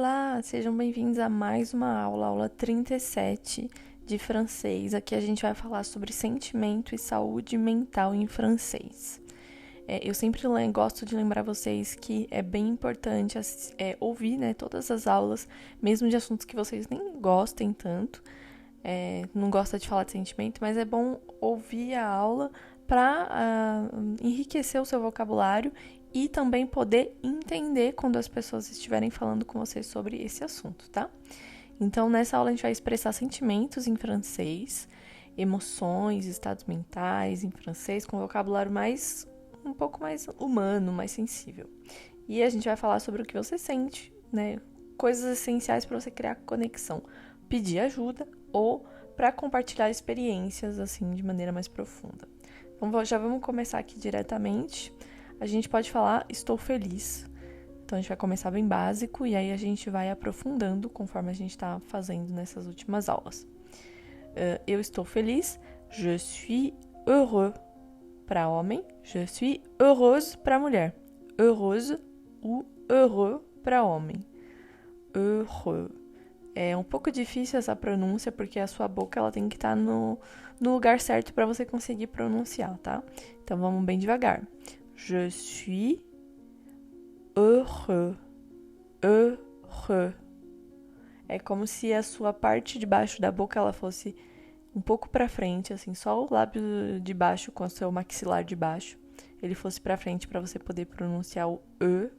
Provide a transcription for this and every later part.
Olá, sejam bem-vindos a mais uma aula, aula 37 de francês. Aqui a gente vai falar sobre sentimento e saúde mental em francês. Eu sempre gosto de lembrar vocês que é bem importante ouvir, todas as aulas, mesmo de assuntos que vocês nem gostem tanto, não gosta de falar de sentimento, mas é bom ouvir a aula para enriquecer o seu vocabulário e também poder entender quando as pessoas estiverem falando com você sobre esse assunto, tá? Então, nessa aula a gente vai expressar sentimentos em francês, emoções, estados mentais em francês, com vocabulário um pouco mais humano, mais sensível. E a gente vai falar sobre o que você sente, coisas essenciais para você criar conexão, pedir ajuda ou para compartilhar experiências assim de maneira mais profunda. Então, já vamos começar aqui diretamente. A gente pode falar estou feliz. Então, a gente vai começar bem básico e aí a gente vai aprofundando conforme a gente está fazendo nessas últimas aulas. Eu estou feliz. Je suis heureux para homem. Je suis heureuse para mulher. Heureuse ou heureux para homem. Heureux. É um pouco difícil essa pronúncia porque a sua boca ela tem que estar no lugar certo para você conseguir pronunciar, tá? Então, vamos bem devagar. Je suis heureux. Heureux. É como se a sua parte de baixo da boca ela fosse um pouco para frente, assim, só o lábio de baixo com o seu maxilar de baixo, ele fosse para frente para você poder pronunciar o E,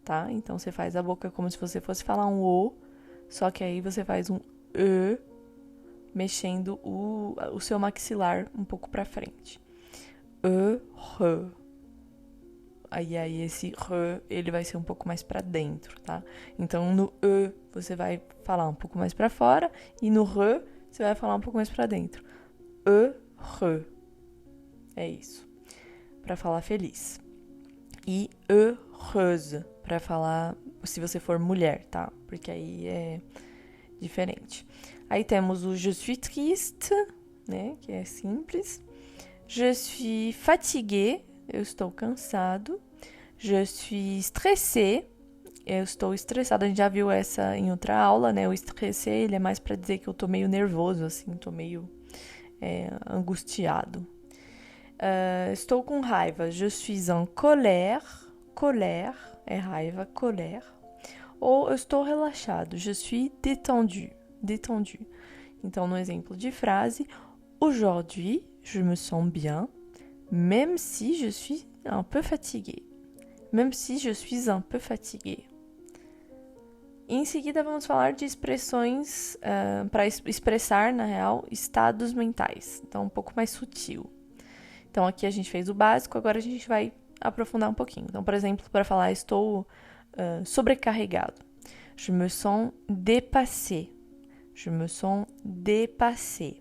tá? Então, você faz a boca como se você fosse falar um O, só que aí você faz um E, mexendo o seu maxilar um pouco para frente. Heureux. Aí esse re, ele vai ser um pouco mais pra dentro, tá? Então, no e, você vai falar um pouco mais pra fora. E no re, você vai falar um pouco mais pra dentro. Heureux. É isso. Pra falar feliz. E heureuse, pra falar se você for mulher, tá? Porque aí é diferente. Aí temos o je suis triste, que é simples. Je suis fatigué. Eu estou cansado. Je suis stressé. Eu estou estressado. A gente já viu essa em outra aula, O stressé, ele é mais para dizer que eu tô meio nervoso, assim. Tô meio angustiado. Estou com raiva. Je suis en colère. Colère é raiva, colère. Ou eu estou relaxado. Je suis détendu. Détendu. Então, no exemplo de frase, aujourd'hui, je me sens bien. Même si je suis un peu fatiguée. Même si je suis un peu fatiguée. Em seguida, vamos falar de expressões para expressar, na real, estados mentais. Então, um pouco mais sutil. Então, aqui a gente fez o básico, agora a gente vai aprofundar um pouquinho. Então, por exemplo, para falar estou sobrecarregado. Je me sens dépassé. Je me sens dépassé.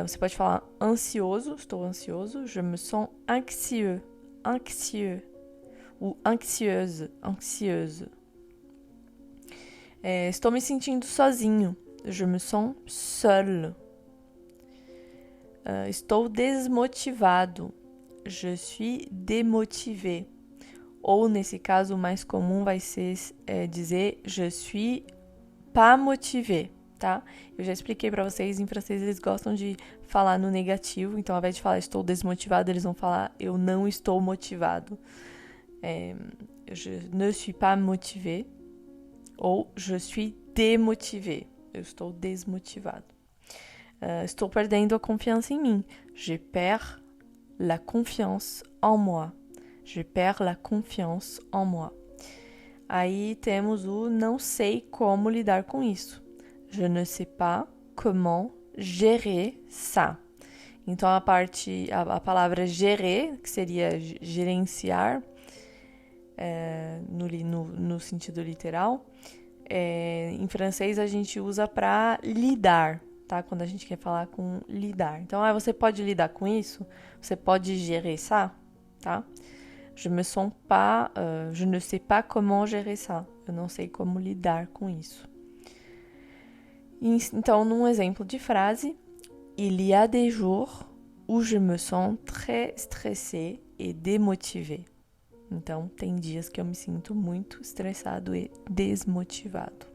Você pode falar ansioso, estou ansioso. Je me sens anxieux, anxieux. Ou anxieuse, anxieuse. Estou me sentindo sozinho. Je me sens seul. Estou desmotivado. Je suis démotivé. Ou, nesse caso, o mais comum vai ser dizer je suis pas motivé. Tá? Eu já expliquei pra vocês, em francês eles gostam de falar no negativo, então ao invés de falar estou desmotivado, eles vão falar eu não estou motivado. Je ne suis pas motivé ou je suis démotivé. Eu estou desmotivado. Estou perdendo a confiança em mim. Je perds la confiance en moi. Je perds la confiance en moi. Aí temos o não sei como lidar com isso. Je ne sais pas comment gérer ça. Então, a palavra gérer, que seria gerenciar, no sentido literal, em francês a gente usa para lidar, tá? Quando a gente quer falar com lidar. Então, você pode lidar com isso? Você pode gérer ça, tá? Je ne sais pas comment gérer ça. Eu não sei como lidar com isso. Então, num exemplo de frase, il y a des jours où je me sens très stressée et démotivée. Então, tem dias que eu me sinto muito estressado e desmotivado.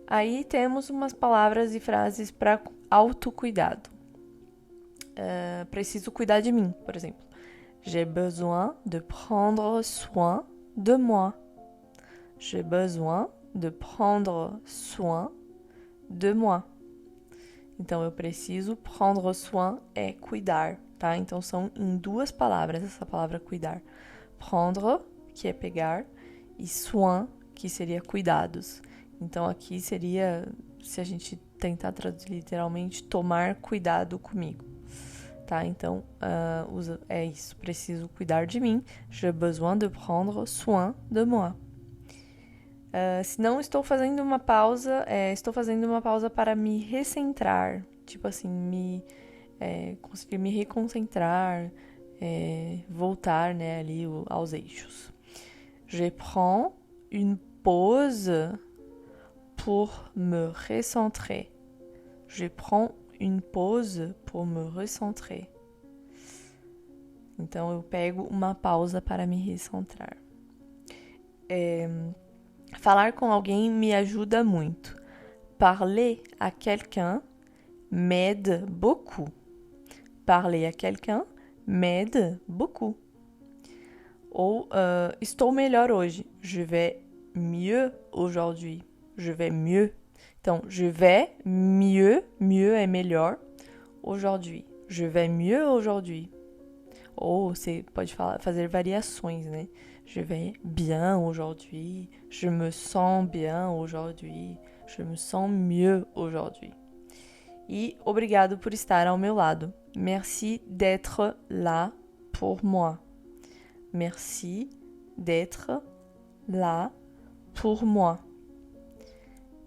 Aí temos umas palavras e frases para autocuidado. Preciso cuidar de mim, por exemplo. J'ai besoin de prendre soin de moi. J'ai besoin de prendre soin de moi. Então, eu preciso, prendre soin é cuidar, tá? Então, são em duas palavras essa palavra cuidar. Prendre, que é pegar, e soin, que seria cuidados. Então, aqui seria, se a gente tentar traduzir literalmente, tomar cuidado comigo, tá? Então, é isso. Preciso cuidar de mim. J'ai besoin de prendre soin de moi. Se não estou fazendo uma pausa, estou fazendo uma pausa para me recentrar. Tipo assim, conseguir me reconcentrar, voltar, né, ali aos eixos. Je prends une pause pour me recentrer. Je prends une pause pour me recentrer. Então, eu pego uma pausa para me recentrar. Falar com alguém me ajuda muito. Parler à quelqu'un m'aide beaucoup. Parler à quelqu'un m'aide beaucoup. Ou estou melhor hoje. Je vais mieux aujourd'hui. Je vais mieux. Então, je vais mieux. Mieux é melhor. Aujourd'hui. Je vais mieux aujourd'hui. Ou você pode fazer variações, né? Je vais bien aujourd'hui. Je me sens bien aujourd'hui. Je me sens mieux aujourd'hui. E obrigado por estar ao meu lado. Merci d'être là pour moi. Merci d'être là pour moi.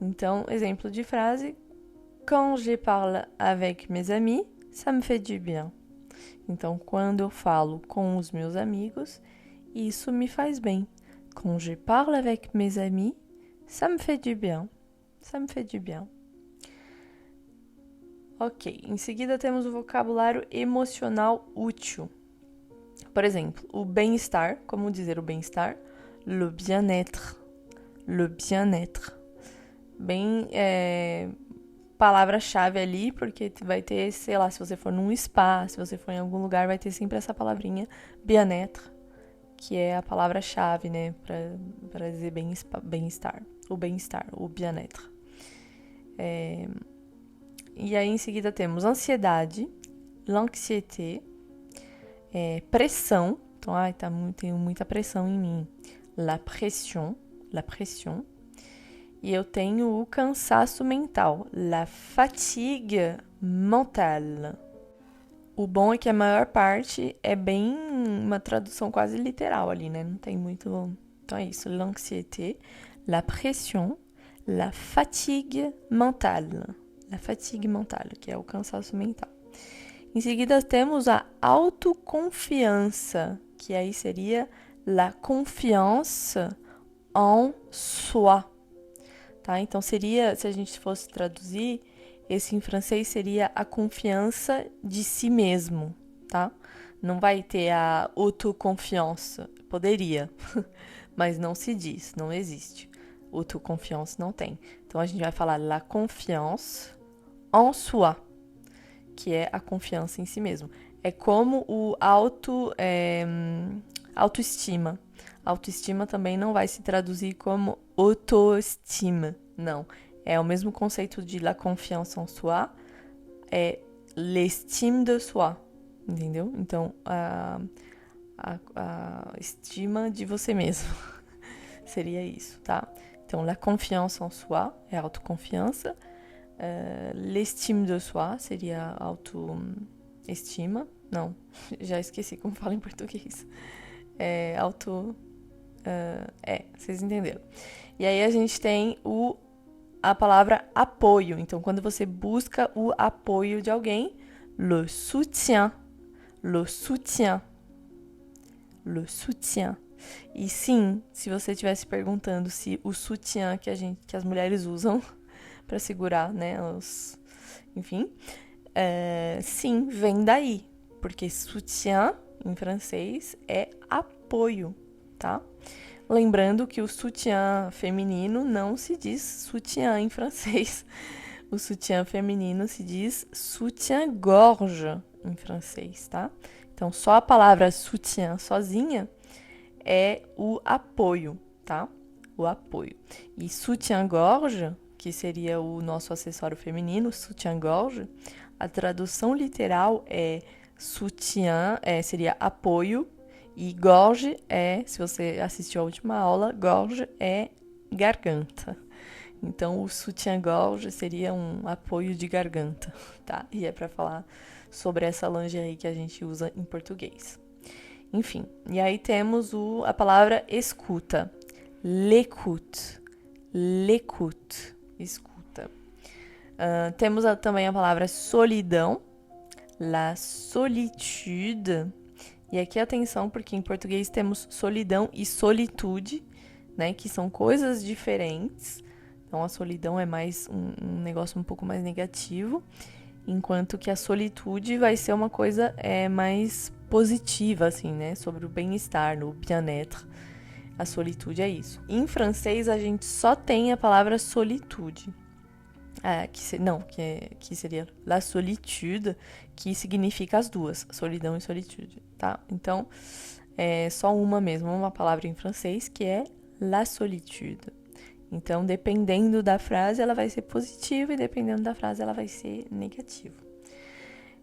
Então, exemplo de frase. Quand je parle avec mes amis, ça me fait du bien. Então, quando eu falo com os meus amigos, isso me faz bem. Quand je parle avec mes amis, ça me fait du bien. Ça me fait du bien. Ok, em seguida temos o vocabulário emocional útil. Por exemplo, o bem-estar, como dizer o bem-estar? Le bien-être. Le bien-être. Bem, palavra-chave ali, porque vai ter, sei lá, se você for num spa, se você for em algum lugar, vai ter sempre essa palavrinha bien-être, que é a palavra-chave, né, para dizer bem-estar. O bem-estar, o bien-être. E aí, em seguida, temos ansiedade, l'anxiété, pressão. Então, tenho muita pressão em mim. La pression. E eu tenho o cansaço mental, la fatigue mentale. O bom é que a maior parte é bem uma tradução quase literal ali, né? Não tem muito... Então é isso, l'anxiété, la pression, la fatigue mentale. La fatigue mentale, que é o cansaço mental. Em seguida temos a autoconfiança, que aí seria la confiance en soi. Tá? Então seria, se a gente fosse traduzir, esse em francês seria a confiança de si mesmo, tá? Não vai ter a autoconfiança, poderia, mas não se diz, não existe. Autoconfiança não tem. Então a gente vai falar la confiance en soi, que é a confiança em si mesmo. É como o autoestima. Autoestima também não vai se traduzir como autoestima, não. É o mesmo conceito de la confiance en soi, é l'estime de soi, entendeu? Então, a estima de você mesmo seria isso, tá? Então, la confiance en soi é autoconfiança, l'estime de soi seria autoestima, não, já esqueci como fala em português. Vocês entenderam. E aí a gente tem a palavra apoio. Então, quando você busca o apoio de alguém, le soutien. Le soutien. Le soutien. E sim, se você estivesse perguntando se o sutiã que as mulheres usam para segurar, né, enfim, sim, vem daí. Porque soutien, em francês, é apoio. apoio, tá? Lembrando que o sutiã feminino não se diz sutiã em francês. O sutiã feminino se diz soutien-gorge em francês, tá? Então, só a palavra soutien sozinha é o apoio, tá? O apoio. E soutien-gorge, que seria o nosso acessório feminino, soutien-gorge, a tradução literal é soutien, seria apoio, e gorge se você assistiu à última aula, gorge é garganta. Então, o soutien-gorge seria um apoio de garganta, tá? E é para falar sobre essa lingerie que a gente usa em português. Enfim, e aí temos a palavra escuta. L'écoute. L'écoute. Escuta. Temos também a palavra solidão. La solitude. E aqui atenção, porque em português temos solidão e solitude, né? Que são coisas diferentes. Então, a solidão é mais um negócio um pouco mais negativo, enquanto que a solitude vai ser uma coisa mais positiva, assim, né? Sobre o bem-estar, no bien-être. A solitude é isso. Em francês, a gente só tem a palavra solitude. Que seria la solitude, que significa as duas, solidão e solitude, tá? Então, é só uma mesmo, uma palavra em francês, que é la solitude. Então, dependendo da frase, ela vai ser positiva e dependendo da frase, ela vai ser negativa.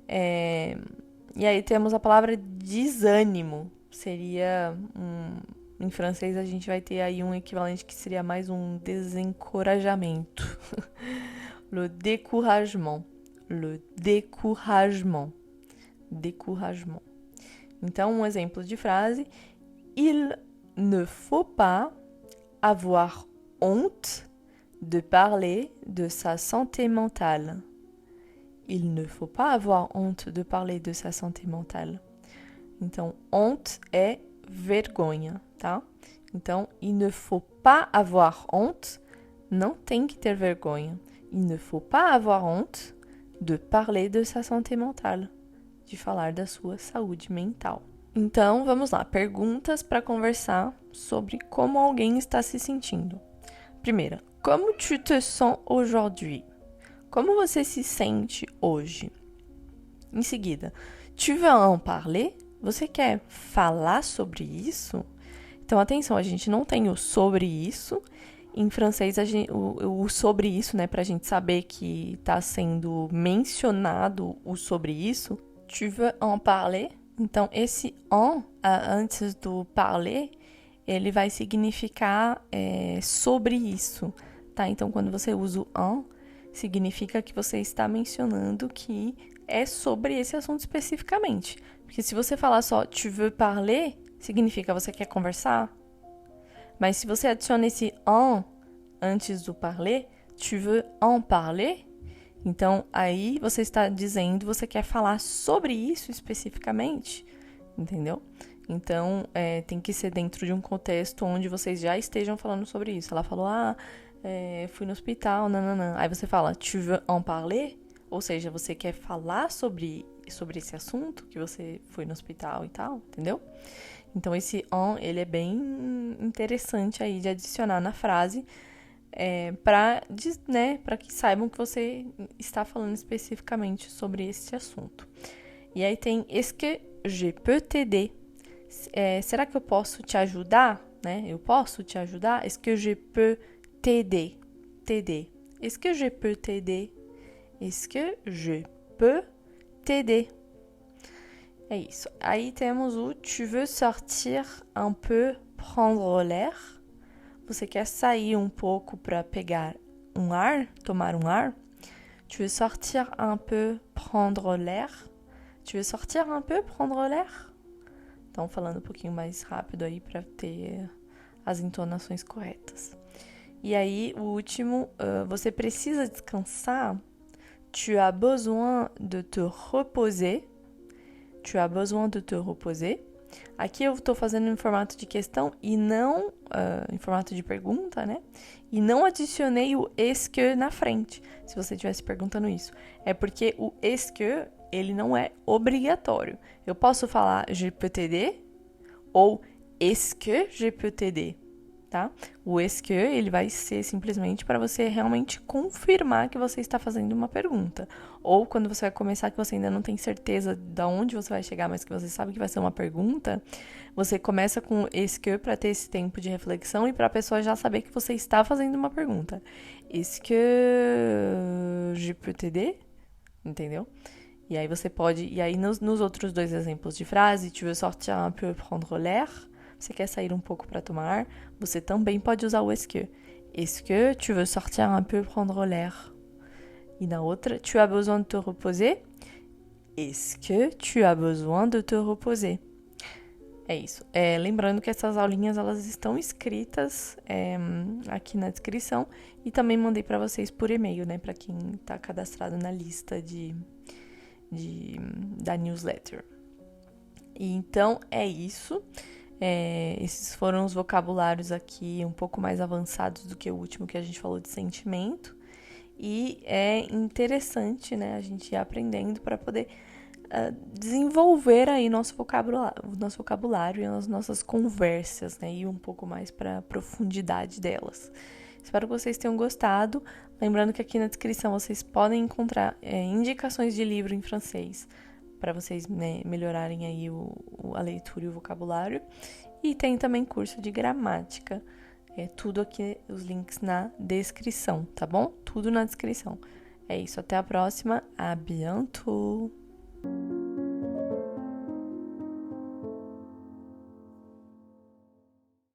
E aí temos a palavra desânimo. Seria em francês, a gente vai ter aí um equivalente que seria mais um desencorajamento. Le découragement. Le découragement. Découragement. Então, um exemplo de frase. Il ne faut pas avoir honte de parler de sa santé mentale. Il ne faut pas avoir honte de parler de sa santé mentale. Então, honte é vergonha, tá? Então, il ne faut pas avoir honte, não tem que ter vergonha. Il ne faut pas avoir honte de parler de sa santé mentale, de falar da sua saúde mental. Então, vamos lá, perguntas para conversar sobre como alguém está se sentindo. Primeira, como tu te sens aujourd'hui? Como você se sente hoje? Em seguida, tu veux en parler? Você quer falar sobre isso? Então, atenção, a gente não tem o sobre isso. Em francês, o sobre isso, né, pra gente saber que está sendo mencionado o sobre isso. Tu veux en parler? Então, esse en, antes do parler, ele vai significar sobre isso, tá? Então, quando você usa o en, significa que você está mencionando que é sobre esse assunto especificamente. Porque se você falar só tu veux parler, significa você quer conversar. Mas se você adiciona esse en antes do parler, tu veux en parler, então aí você está dizendo, você quer falar sobre isso especificamente, entendeu? Então, tem que ser dentro de um contexto onde vocês já estejam falando sobre isso. Ela falou, fui no hospital, nananã. Aí você fala, tu veux en parler? Ou seja, você quer falar sobre esse assunto, que você foi no hospital e tal, entendeu? Então, esse en, ele é bem interessante aí de adicionar na frase, para que saibam que você está falando especificamente sobre esse assunto. E aí tem, est-ce que je peux t'aider? Será que eu posso te ajudar? Né? Eu posso te ajudar? Est-ce que je peux t'aider? T'aider. Est-ce que je peux t'aider? Est-ce que je peux t'aider? É isso. Aí temos o tu veux sortir un peu, prendre l'air? Você quer sair um pouco para pegar um ar, tomar um ar? Tu veux sortir un peu, prendre l'air? Tu veux sortir un peu, prendre l'air? Então, falando um pouquinho mais rápido aí para ter as entonações corretas. E aí, o último, você precisa descansar? Tu as besoin de te reposer? Tu as besoin de te reposer? Aqui eu estou fazendo em formato de questão e não em formato de pergunta, né? E não adicionei o est-ce que na frente, se você estivesse perguntando isso. É porque o est-ce que, ele não é obrigatório. Eu posso falar je peux t'aider ou Est-ce que je peux t'aider? Tá? O est-ce que, ele vai ser simplesmente para você realmente confirmar que você está fazendo uma pergunta. Ou quando você vai começar que você ainda não tem certeza de onde você vai chegar, mas que você sabe que vai ser uma pergunta, você começa com est-ce que para ter esse tempo de reflexão e para a pessoa já saber que você está fazendo uma pergunta. Est-ce que je peux t'aider? Entendeu? E aí você pode... E aí nos outros dois exemplos de frase, tu veux sortir un peu prendre l'air? Você quer sair um pouco para tomar ar? Você também pode usar o est-ce que. Est-ce que tu veux sortir un peu prendre l'air? E na outra, tu as besoin de te reposer? Est-ce que tu as besoin de te reposer? É isso. Lembrando que essas aulinhas elas estão escritas aqui na descrição e também mandei para vocês por e-mail, né? Para quem está cadastrado na lista da newsletter. E então é isso. Esses foram os vocabulários aqui um pouco mais avançados do que o último que a gente falou de sentimento. E é interessante, né, a gente ir aprendendo para poder desenvolver aí nosso vocabulário e as nossas conversas, né, e um pouco mais para a profundidade delas. Espero que vocês tenham gostado. Lembrando que aqui na descrição vocês podem encontrar indicações de livro em francês para vocês, né, melhorarem aí a leitura e o vocabulário. E tem também curso de gramática. Tudo aqui, os links na descrição, tá bom? Tudo na descrição. É isso, até a próxima. À bientôt!